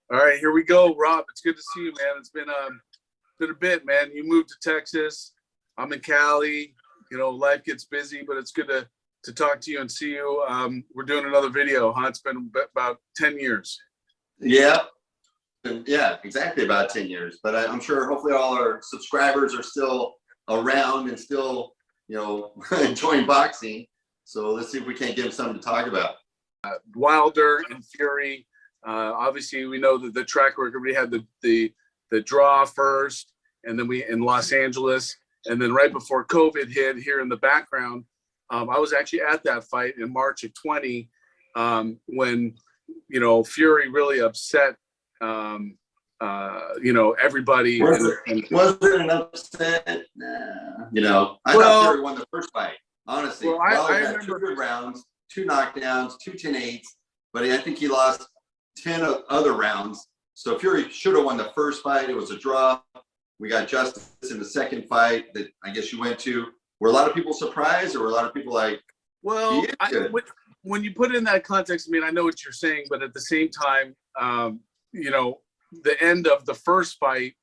All right, here we go, Rob. It's good to see you, man. It's been a bit, man. You moved to Texas. I'm in Cali. You know, life gets busy, but it's good to talk to you and see you. We're doing another video, huh? It's been about 10 years. Yeah, yeah, exactly about 10 years. But I'm sure hopefully all our subscribers are still around and still, enjoying boxing. So let's see if we can't give them something to talk about. Wilder and Fury. Obviously, we know that the track record. We had the draw first, and then we in Los Angeles, and then right before COVID hit, here in the background, I was actually at that fight in March of 20, when Fury really upset everybody. Wasn't an upset. Nah. I thought Fury won the first fight. Honestly, I had 2 good rounds, 2 knockdowns, 2 10-8s, but I think he lost 10 other rounds. So Fury should have won the first fight. It was a draw. We got justice in the second fight that I guess you went to. Were a lot of people surprised, or were a lot of people like, well, when you put it in that context, I mean, I know what you're saying, but at the same time, the end of the first fight,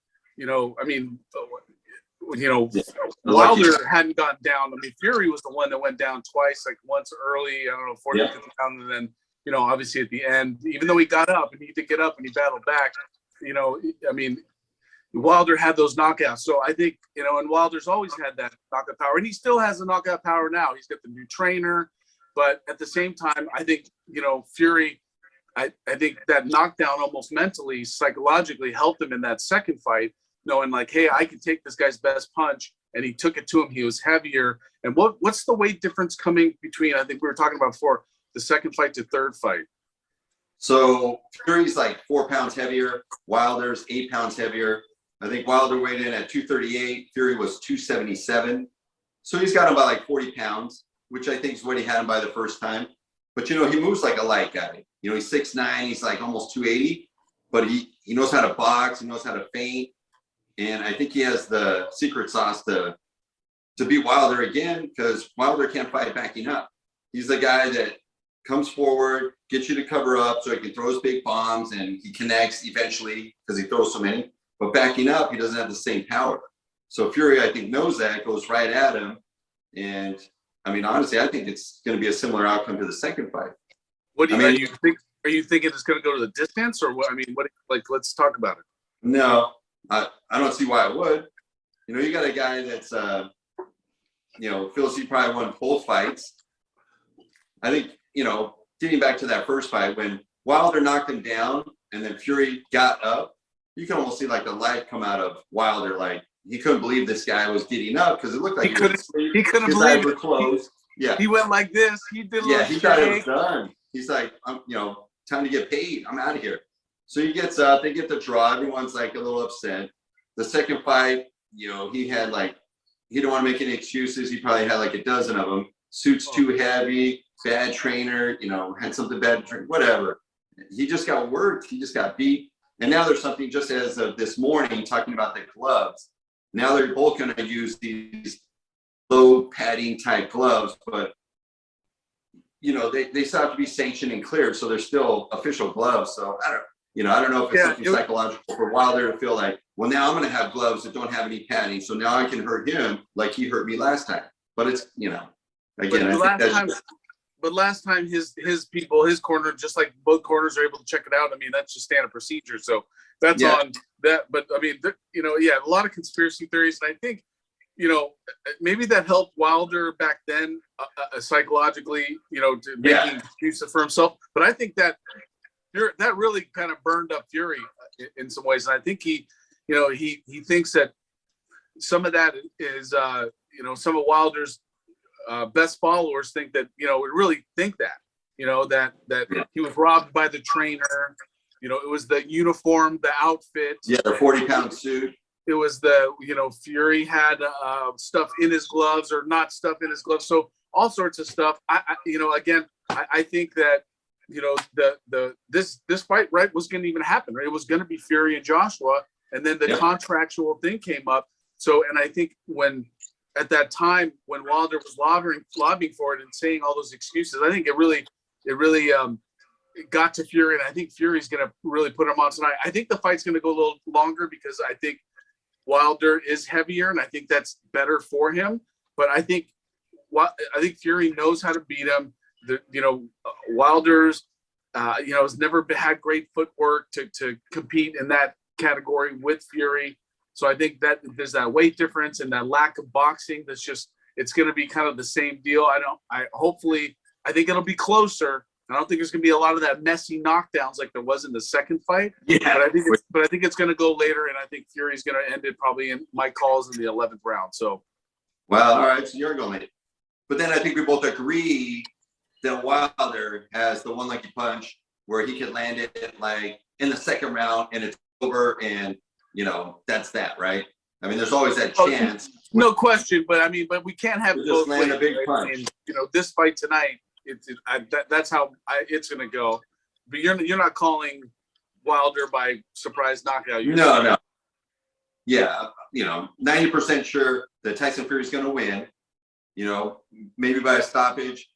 Wilder hadn't gotten down. I mean, Fury was the one that went down twice, like once early, 40, 50 pounds, and then, obviously at the end, even though he got up and he did get up and he battled back, Wilder had those knockouts. So I think, and Wilder's always had that knockout power, and he still has the knockout power now. He's got the new trainer, but at the same time, I think, Fury, I think that knockdown almost mentally, psychologically helped him in that second fight, knowing like, hey, I can take this guy's best punch, and he took it to him. He was heavier. And what's the weight difference coming between, I think we were talking about before, the second fight to third fight? So Fury's like 4 pounds heavier. Wilder's 8 pounds heavier. I think Wilder weighed in at 238. Fury was 277. So he's got him by like 40 pounds, which I think is what he had him by the first time. But, he moves like a light guy. He's 6'9", he's like almost 280, but he knows how to box, he knows how to feint. And I think he has the secret sauce to beat Wilder again, because Wilder can't fight backing up. He's the guy that comes forward, gets you to cover up so he can throw his big bombs, and he connects eventually because he throws so many. But backing up, he doesn't have the same power. So Fury, I think, knows that, goes right at him. And I mean, honestly, I think it's going to be a similar outcome to the second fight. What do you think? Are you thinking it's going to go to the distance, or what? I mean, let's talk about it. No, I don't see why it would. You got a guy that's, feels he probably won both fights. I think, getting back to that first fight, when Wilder knocked him down and then Fury got up, you can almost see like the light come out of Wilder. Like, he couldn't believe this guy was getting up, because it looked like he couldn't his believe eyes were closed. He went like this. He did. He thought it was done. He's like, time to get paid. I'm out of here. So he gets up. They get the draw. Everyone's like a little upset. The second fight, he had like, he didn't want to make any excuses. He probably had like a dozen of them. Suit's too heavy. Bad trainer. Had something bad to drink. Whatever. He just got worked. He just got beat. And now there's something, just as of this morning, talking about the gloves. Now they're both going to use these low padding type gloves, but they still have to be sanctioned and cleared, so they're still official gloves. So I don't know if it's something psychological for Wilder to feel like, well, now I'm going to have gloves that don't have any padding, so now I can hurt him like he hurt me last time. But it's again, but last time his people, his corner, just like both corners are able to check it out. I mean, that's just standard procedure. So that's on that. But I mean, a lot of conspiracy theories, and I think, maybe that helped Wilder back then psychologally, to making excuses for himself. But I think that really kind of burned up Fury in some ways, and I think he thinks that some of that is some of Wilder's best followers think that really think that that he was robbed by the trainer. It was the uniform, the outfit. Yeah, the 40-pound suit. It was the Fury had stuff in his gloves or not stuff in his gloves, so all sorts of stuff. I think that this fight was going to even happen. Right? It was going to be Fury and Joshua, and then the contractual thing came up. So, and I think at that time when Wilder was lobbying for it and saying all those excuses, I think it really got to Fury, and I think Fury's going to really put him on tonight. I think the fight's going to go a little longer because I think Wilder is heavier, and I think that's better for him. But I think Fury knows how to beat him. Wilder's, has never had great footwork to compete in that category with Fury. So I think that there's that weight difference and that lack of boxing. It's going to be kind of the same deal. I think it'll be closer. I don't think there's going to be a lot of that messy knockdowns like there was in the second fight. Yeah. But I think it's going to go later, and I think Fury's going to end it probably in my calls in the 11th round. So, well, all right, so you're going late. But then I think we both agree that Wilder has the one lucky punch where he could land it like in the second round and it's over, and that's that, right? I mean, there's always that chance. No question, but we can't have both land a big punch. I mean, this fight tonight. That's how it's going to go. But you're not calling Wilder by surprise knockout. No. Yeah, 90% sure that Tyson Fury's going to win. Maybe by a stoppage,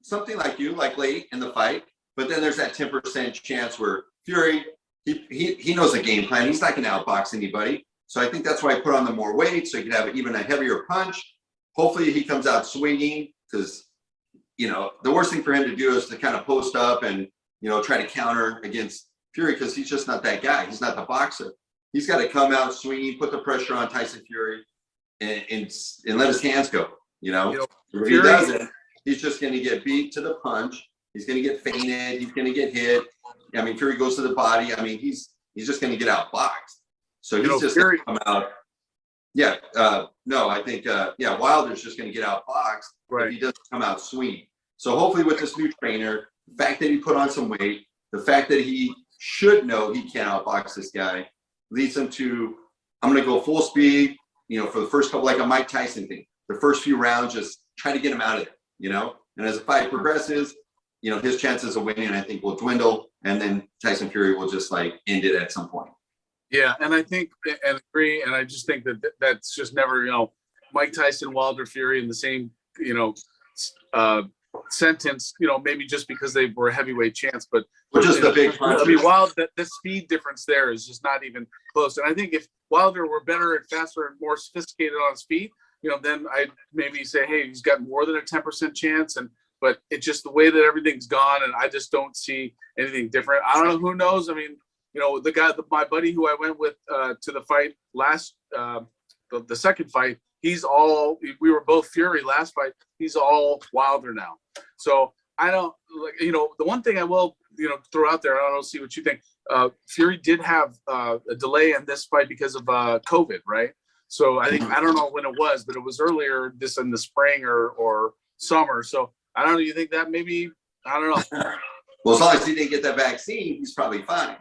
something like late in the fight. But then there's that 10% chance where Fury, he knows the game plan. He's not going to outbox anybody. So I think that's why I put on the more weight, so he can have even a heavier punch. Hopefully he comes out swinging, because the worst thing for him to do is to kind of post up and, try to counter against Fury, because he's just not that guy. He's not the boxer. He's got to come out swinging, put the pressure on Tyson Fury, and let his hands go. If he doesn't, he's just going to get beat to the punch. He's going to get fainted. He's going to get hit. I mean, Fury goes to the body. I mean, he's just going to get outboxed. So he's just going to come out. Yeah. No, I think, Wilder's just going to get outboxed. Right. If he doesn't come out swinging. So hopefully with this new trainer, the fact that he put on some weight, the fact that he should know he can't outbox this guy, leads him to, I'm going to go full speed, for the first couple, like a Mike Tyson thing. The first few rounds, just try to get him out of there, And as the fight progresses, his chances of winning, I think, will dwindle. And then Tyson Fury will just end it at some point. Yeah, and I think and agree, and I just think that's just never, Mike Tyson, Wilder, Fury in the same, sentence, maybe just because they were a heavyweight champs, but just the big punch. I mean, the speed difference there is just not even close. And I think if Wilder were better and faster and more sophisticated on his feet, then I'd maybe say, hey, he's got more than a 10% chance. But it's just the way that everything's gone, and I just don't see anything different. I don't know, who knows. I mean, the guy, my buddy who I went with to the fight last, the second fight, we were both Fury last fight. He's all Wilder now. So I don't the one thing I will, throw out there, I don't see what you think. Fury did have a delay in this fight because of COVID, right? So I don't know when it was, but it was earlier this in the spring or summer. So I don't know. You think that maybe, I don't know. Well, as long as he didn't get that vaccine, he's probably fine.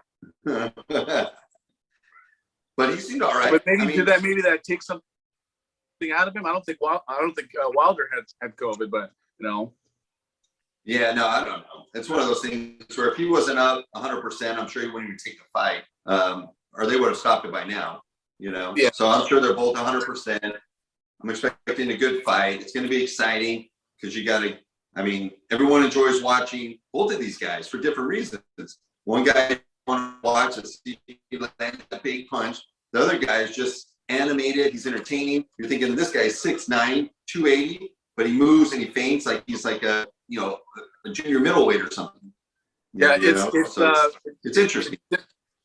But he seemed all right. But maybe maybe that takes something out of him. I don't think Wilder had COVID, but Yeah, no, I don't know. It's one of those things where if he wasn't up 100%, I'm sure he wouldn't even take the fight, or they would have stopped it by now. Yeah. So I'm sure they're both 100%. I'm expecting a good fight. It's going to be exciting because everyone enjoys watching both of these guys for different reasons. One guy want to watch and see land a big punch. The other guy is just animated. He's entertaining. You're thinking this guy is 6'9", 280, but he moves and he feints like he's like a junior middleweight or something. Yeah, it's interesting.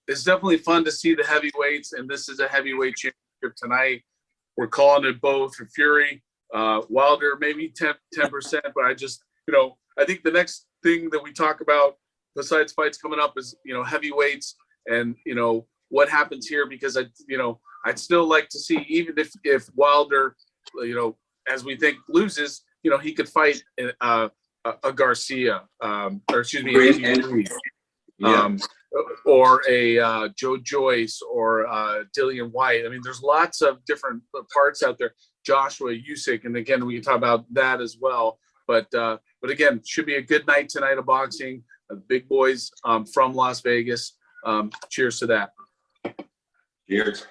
It's definitely fun to see the heavyweights, and this is a heavyweight championship tonight. We're calling it both for Fury, Wilder, maybe 10%, but I just, I think the next thing that we talk about besides fights coming up is, heavyweights and, what happens here, because I'd still like to see, even if Wilder, as we think loses, he could fight a Garcia, or excuse me, BREEN. or a Joe Joyce or Dillian White. I mean, there's lots of different parts out there. Joshua Usyk, and again, we can talk about that as well. But again, should be a good night tonight of boxing. Big boys from Las Vegas. Cheers to that. Cheers.